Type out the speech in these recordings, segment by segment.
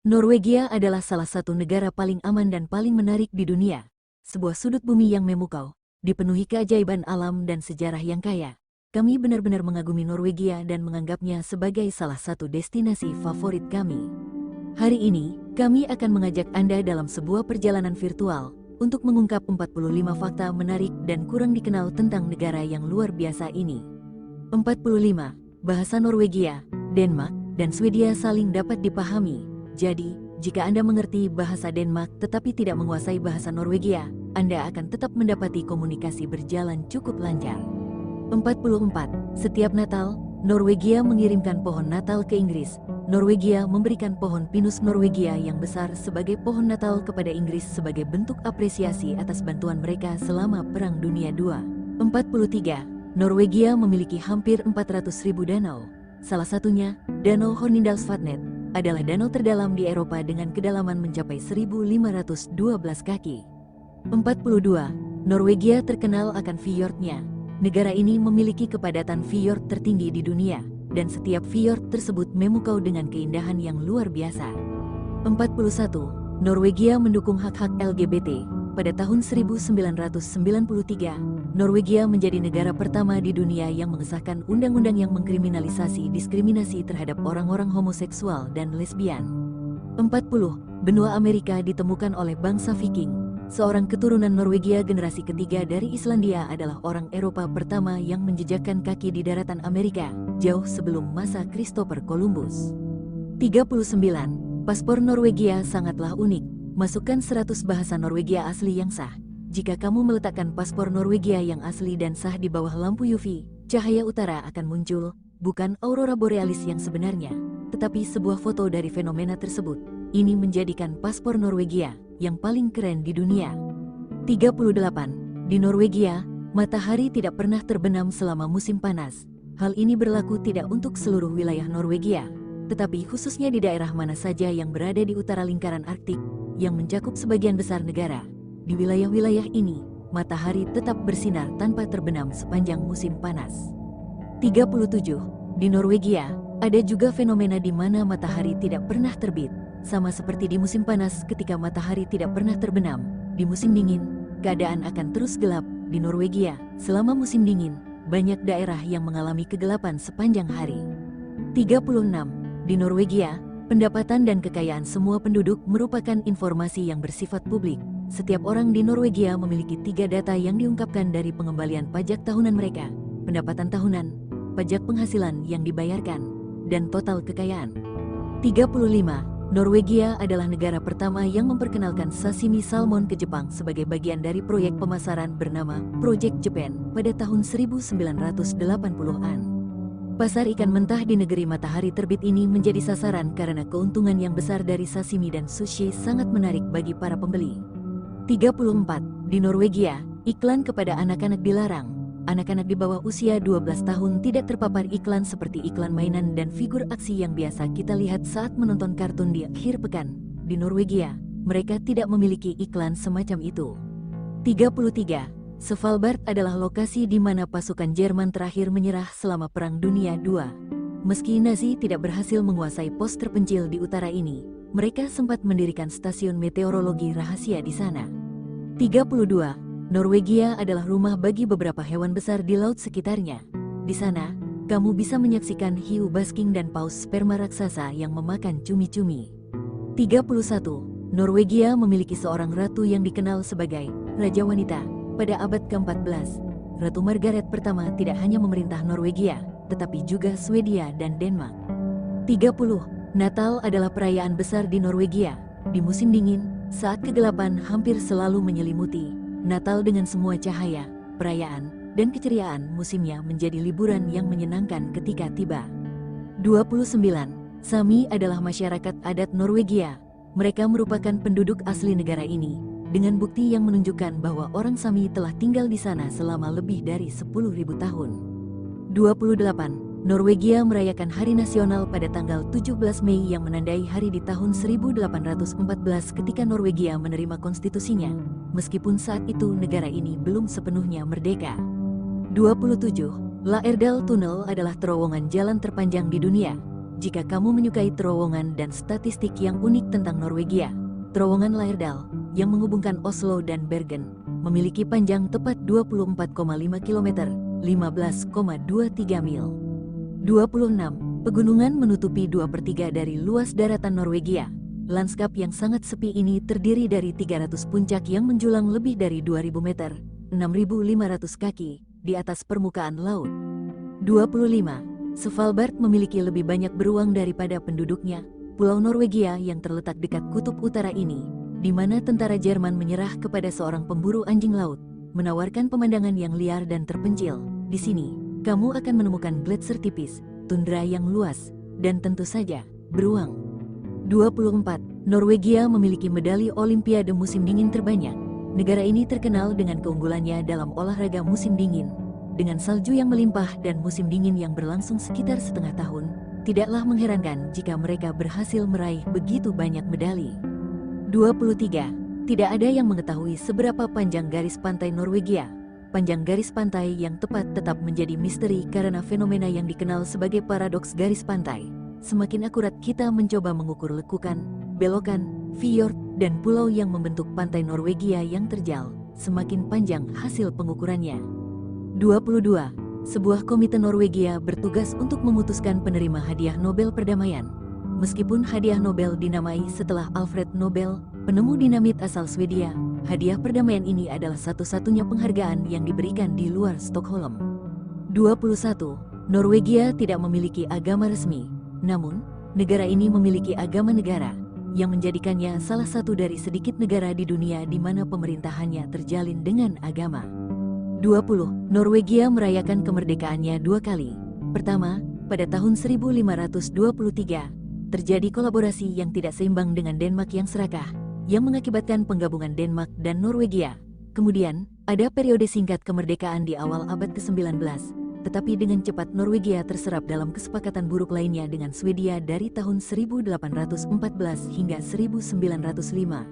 Norwegia adalah salah satu negara paling aman dan paling menarik di dunia. Sebuah sudut bumi yang memukau, dipenuhi keajaiban alam dan sejarah yang kaya. Kami benar-benar mengagumi Norwegia dan menganggapnya sebagai salah satu destinasi favorit kami. Hari ini, kami akan mengajak Anda dalam sebuah perjalanan virtual untuk mengungkap 45 fakta menarik dan kurang dikenal tentang negara yang luar biasa ini. 45. Bahasa Norwegia, Denmark, dan Swedia saling dapat dipahami. Jadi, jika Anda mengerti bahasa Denmark tetapi tidak menguasai bahasa Norwegia, Anda akan tetap mendapati komunikasi berjalan cukup lancar. 44. Setiap Natal, Norwegia mengirimkan pohon Natal ke Inggris. Norwegia memberikan pohon pinus Norwegia yang besar sebagai pohon Natal kepada Inggris sebagai bentuk apresiasi atas bantuan mereka selama Perang Dunia II. 43. Norwegia memiliki hampir 400.000 danau. Salah satunya, Danau Hornindalsvatnet, adalah danau terdalam di Eropa dengan kedalaman mencapai 1.512 kaki. 42. Norwegia terkenal akan fjordnya. Negara ini memiliki kepadatan fjord tertinggi di dunia, dan setiap fjord tersebut memukau dengan keindahan yang luar biasa. 41. Norwegia mendukung hak-hak LGBT. Pada tahun 1993, Norwegia menjadi negara pertama di dunia yang mengesahkan undang-undang yang mengkriminalisasi diskriminasi terhadap orang-orang homoseksual dan lesbian. 40. Benua Amerika ditemukan oleh bangsa Viking. Seorang keturunan Norwegia generasi ketiga dari Islandia adalah orang Eropa pertama yang menjejakkan kaki di daratan Amerika, jauh sebelum masa Christopher Columbus. 39. Paspor Norwegia sangatlah unik. Masukkan 100 bahasa Norwegia asli yang sah. Jika kamu meletakkan paspor Norwegia yang asli dan sah di bawah lampu UV, cahaya utara akan muncul, bukan aurora borealis yang sebenarnya, tetapi sebuah foto dari fenomena tersebut. Ini menjadikan paspor Norwegia yang paling keren di dunia. 38. Di Norwegia, matahari tidak pernah terbenam selama musim panas. Hal ini berlaku tidak untuk seluruh wilayah Norwegia, tetapi khususnya di daerah mana saja yang berada di utara lingkaran Arktik, yang mencakup sebagian besar negara. Di wilayah-wilayah ini, matahari tetap bersinar tanpa terbenam sepanjang musim panas. 37. Di Norwegia, ada juga fenomena di mana matahari tidak pernah terbit. Sama seperti di musim panas ketika matahari tidak pernah terbenam, di musim dingin, keadaan akan terus gelap. Di Norwegia, selama musim dingin, banyak daerah yang mengalami kegelapan sepanjang hari. 36. Di Norwegia, pendapatan dan kekayaan semua penduduk merupakan informasi yang bersifat publik. Setiap orang di Norwegia memiliki 3 data yang diungkapkan dari pengembalian pajak tahunan mereka, pendapatan tahunan, pajak penghasilan yang dibayarkan, dan total kekayaan. 35. Norwegia adalah negara pertama yang memperkenalkan sashimi salmon ke Jepang sebagai bagian dari proyek pemasaran bernama Project Japan pada tahun 1980-an. Pasar ikan mentah di negeri matahari terbit ini menjadi sasaran karena keuntungan yang besar dari sashimi dan sushi sangat menarik bagi para pembeli. 34. Di Norwegia, iklan kepada anak-anak dilarang. Anak-anak di bawah usia 12 tahun tidak terpapar iklan seperti iklan mainan dan figur aksi yang biasa kita lihat saat menonton kartun di akhir pekan. Di Norwegia, mereka tidak memiliki iklan semacam itu. 33. Svalbard adalah lokasi di mana pasukan Jerman terakhir menyerah selama Perang Dunia II. Meski Nazi tidak berhasil menguasai pos terpencil di utara ini, mereka sempat mendirikan stasiun meteorologi rahasia di sana. 32. Norwegia adalah rumah bagi beberapa hewan besar di laut sekitarnya. Di sana, kamu bisa menyaksikan hiu basking dan paus sperma raksasa yang memakan cumi-cumi. 31. Norwegia memiliki seorang ratu yang dikenal sebagai Raja Wanita. Pada abad ke-14, Ratu Margaret pertama tidak hanya memerintah Norwegia, tetapi juga Swedia dan Denmark. 30. Natal adalah perayaan besar di Norwegia. Di musim dingin, saat kegelapan hampir selalu menyelimuti, Natal dengan semua cahaya, perayaan, dan keceriaan musimnya menjadi liburan yang menyenangkan ketika tiba. 29. Sami adalah masyarakat adat Norwegia. Mereka merupakan penduduk asli negara ini, dengan bukti yang menunjukkan bahwa orang Sami telah tinggal di sana selama lebih dari 10.000 tahun. 28. Norwegia merayakan Hari Nasional pada tanggal 17 Mei yang menandai hari di tahun 1814 ketika Norwegia menerima konstitusinya, meskipun saat itu negara ini belum sepenuhnya merdeka. 27. Laerdal Tunnel adalah terowongan jalan terpanjang di dunia. jika kamu menyukai terowongan dan statistik yang unik tentang Norwegia. Terowongan Lærdal, yang menghubungkan Oslo dan Bergen, memiliki panjang tepat 24,5 km, 15,23 mil. 26. Pegunungan menutupi 2/3 dari luas daratan Norwegia. Lanskap yang sangat sepi ini terdiri dari 300 puncak yang menjulang lebih dari 2000 meter, 6.500 kaki, di atas permukaan laut. 25. Svalbard memiliki lebih banyak beruang daripada penduduknya. Pulau Norwegia yang terletak dekat kutub utara ini, di mana tentara Jerman menyerah kepada seorang pemburu anjing laut, menawarkan pemandangan yang liar dan terpencil. Di sini, kamu akan menemukan gletser tipis, tundra yang luas, dan tentu saja, beruang. 24. Norwegia memiliki medali Olimpiade musim dingin terbanyak. Negara ini terkenal dengan keunggulannya dalam olahraga musim dingin. Dengan salju yang melimpah dan musim dingin yang berlangsung sekitar setengah tahun, tidaklah mengherankan jika mereka berhasil meraih begitu banyak medali. 23. Tidak ada yang mengetahui seberapa panjang garis pantai Norwegia. Panjang garis pantai yang tepat tetap menjadi misteri karena fenomena yang dikenal sebagai paradoks garis pantai. Semakin akurat kita mencoba mengukur lekukan, belokan, fjord, dan pulau yang membentuk pantai Norwegia yang terjal, semakin panjang hasil pengukurannya. 22. Sebuah komite Norwegia bertugas untuk memutuskan penerima hadiah Nobel Perdamaian. Meskipun hadiah Nobel dinamai setelah Alfred Nobel, penemu dinamit asal Swedia, hadiah perdamaian ini adalah satu-satunya penghargaan yang diberikan di luar Stockholm. 21. Norwegia tidak memiliki agama resmi. Namun, negara ini memiliki agama negara, yang menjadikannya salah satu dari sedikit negara di dunia di mana pemerintahannya terjalin dengan agama. 20. Norwegia merayakan kemerdekaannya 2 kali. Pertama, pada tahun 1523, terjadi kolaborasi yang tidak seimbang dengan Denmark yang serakah, yang mengakibatkan penggabungan Denmark dan Norwegia. Kemudian, ada periode singkat kemerdekaan di awal abad ke-19, tetapi dengan cepat Norwegia terserap dalam kesepakatan buruk lainnya dengan Swedia dari tahun 1814 hingga 1905.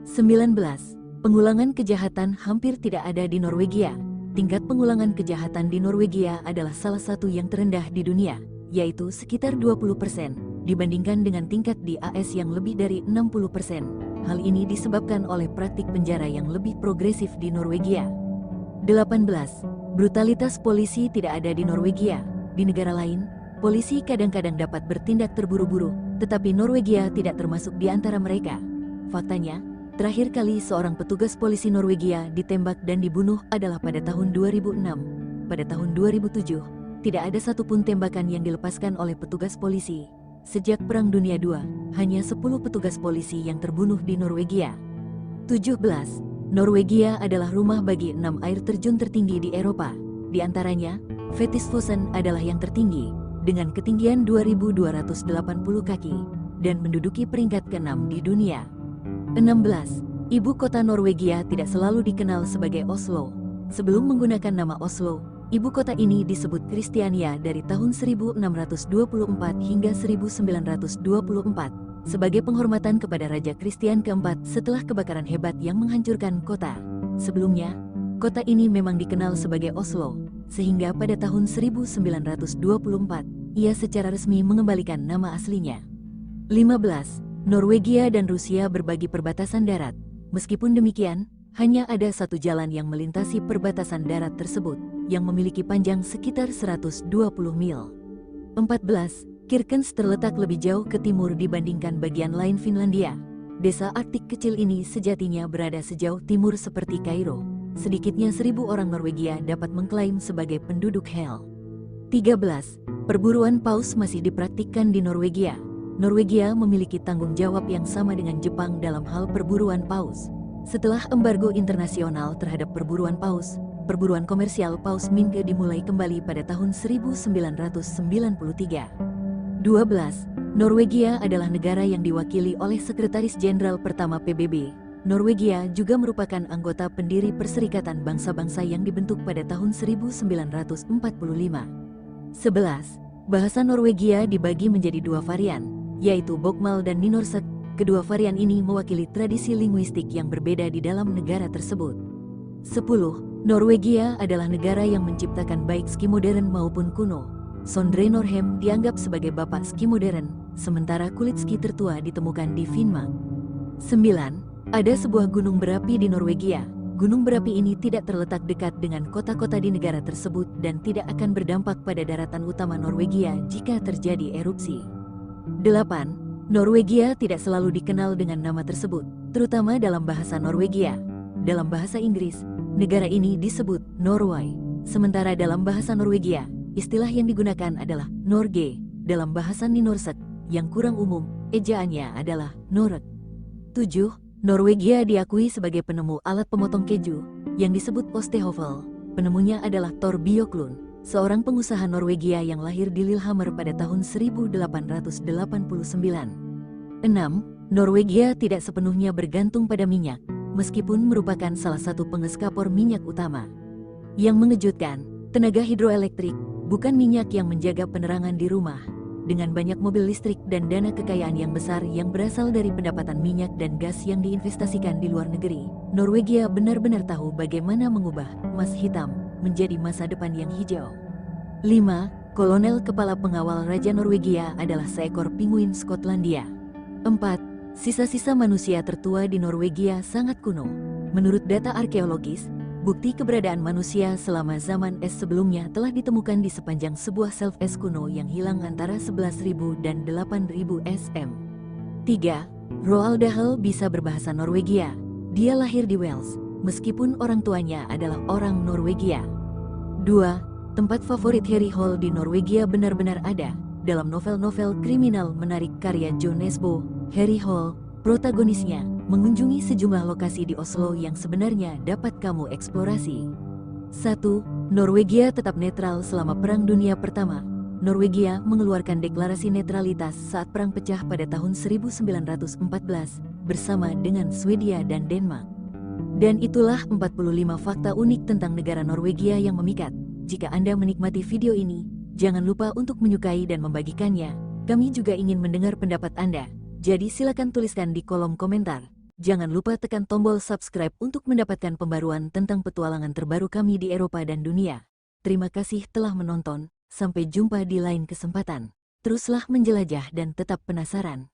19. Pengulangan kejahatan hampir tidak ada di Norwegia. Tingkat pengulangan kejahatan di Norwegia adalah salah satu yang terendah di dunia, yaitu sekitar 20%, dibandingkan dengan tingkat di AS yang lebih dari 60%. Hal ini disebabkan oleh praktik penjara yang lebih progresif di Norwegia. 18. Brutalitas polisi tidak ada di Norwegia. Di negara lain, polisi kadang-kadang dapat bertindak terburu-buru, tetapi Norwegia tidak termasuk di antara mereka. Faktanya, terakhir kali seorang petugas polisi Norwegia ditembak dan dibunuh adalah pada tahun 2006. Pada tahun 2007, tidak ada satupun tembakan yang dilepaskan oleh petugas polisi. Sejak Perang Dunia II, hanya 10 petugas polisi yang terbunuh di Norwegia. 17. Norwegia adalah rumah bagi 6 air terjun tertinggi di Eropa. Di antaranya, Fetisfossen adalah yang tertinggi, dengan ketinggian 2.280 kaki, dan menduduki peringkat ke-6 di dunia. 16. Ibu kota Norwegia tidak selalu dikenal sebagai Oslo. Sebelum menggunakan nama Oslo, ibu kota ini disebut Kristiania dari tahun 1624 hingga 1924. Sebagai penghormatan kepada Raja Kristian keempat setelah kebakaran hebat yang menghancurkan kota. Sebelumnya, kota ini memang dikenal sebagai Oslo, sehingga pada tahun 1924, ia secara resmi mengembalikan nama aslinya. 15. Norwegia dan Rusia berbagi perbatasan darat. Meskipun demikian, hanya ada satu jalan yang melintasi perbatasan darat tersebut, yang memiliki panjang sekitar 120 mil. 14. Kirkenes terletak lebih jauh ke timur dibandingkan bagian lain Finlandia. Desa Arktik kecil ini sejatinya berada sejauh timur seperti Kairo. Sedikitnya 1.000 orang Norwegia dapat mengklaim sebagai penduduk Hel. 13. Perburuan paus masih dipraktikkan di Norwegia. Norwegia memiliki tanggung jawab yang sama dengan Jepang dalam hal perburuan paus. Setelah embargo internasional terhadap perburuan paus, perburuan komersial paus Minke dimulai kembali pada tahun 1993. 12. Norwegia adalah negara yang diwakili oleh Sekretaris Jenderal pertama PBB. Norwegia juga merupakan anggota pendiri Perserikatan Bangsa-Bangsa yang dibentuk pada tahun 1945. 11. Bahasa Norwegia dibagi menjadi 2 varian, yaitu Bokmål dan Nynorsk. Kedua varian ini mewakili tradisi linguistik yang berbeda di dalam negara tersebut. 10. Norwegia adalah negara yang menciptakan baik ski modern maupun kuno. Sondre Norheim dianggap sebagai bapak ski modern, sementara kulit ski tertua ditemukan di Finnmark. 9. Ada sebuah gunung berapi di Norwegia. Gunung berapi ini tidak terletak dekat dengan kota-kota di negara tersebut dan tidak akan berdampak pada daratan utama Norwegia jika terjadi erupsi. 8. Norwegia tidak selalu dikenal dengan nama tersebut, terutama dalam bahasa Norwegia. Dalam bahasa Inggris, negara ini disebut Norway. Sementara dalam bahasa Norwegia, istilah yang digunakan adalah Norge. Dalam bahasa Nynorsk, yang kurang umum, ejaannya adalah Norek. 7. Norwegia diakui sebagai penemu alat pemotong keju, yang disebut Ostehøvel. Penemunya adalah Thor Bjørklund, seorang pengusaha Norwegia yang lahir di Lillehammer pada tahun 1889. 6. Norwegia tidak sepenuhnya bergantung pada minyak, meskipun merupakan salah satu pengekspor minyak utama. Yang mengejutkan, tenaga hidroelektrik, bukan minyak yang menjaga penerangan di rumah. Dengan banyak mobil listrik dan dana kekayaan yang besar yang berasal dari pendapatan minyak dan gas yang diinvestasikan di luar negeri, Norwegia benar-benar tahu bagaimana mengubah emas hitam menjadi masa depan yang hijau. 5. Kolonel kepala pengawal Raja Norwegia adalah seekor pinguin Skotlandia. 4. Sisa-sisa manusia tertua di Norwegia sangat kuno. Menurut data arkeologis, bukti keberadaan manusia selama zaman es sebelumnya telah ditemukan di sepanjang sebuah shelf es kuno yang hilang antara 11.000 dan 8.000 SM. 3. Roald Dahl bisa berbahasa Norwegia. Dia lahir di Wales, meskipun orang tuanya adalah orang Norwegia. 2. Tempat favorit Harry Hole di Norwegia benar-benar ada. Dalam novel-novel kriminal menarik karya Jo Nesbø, Harry Hole, protagonisnya, mengunjungi sejumlah lokasi di Oslo yang sebenarnya dapat kamu eksplorasi. 1. Norwegia tetap netral selama Perang Dunia Pertama. Norwegia mengeluarkan deklarasi netralitas saat perang pecah pada tahun 1914 bersama dengan Swedia dan Denmark. Dan itulah 45 fakta unik tentang negara Norwegia yang memikat. Jika Anda menikmati video ini, jangan lupa untuk menyukai dan membagikannya. Kami juga ingin mendengar pendapat Anda. Jadi silakan tuliskan di kolom komentar. Jangan lupa tekan tombol subscribe untuk mendapatkan pembaruan tentang petualangan terbaru kami di Eropa dan dunia. Terima kasih telah menonton, sampai jumpa di lain kesempatan. Teruslah menjelajah dan tetap penasaran.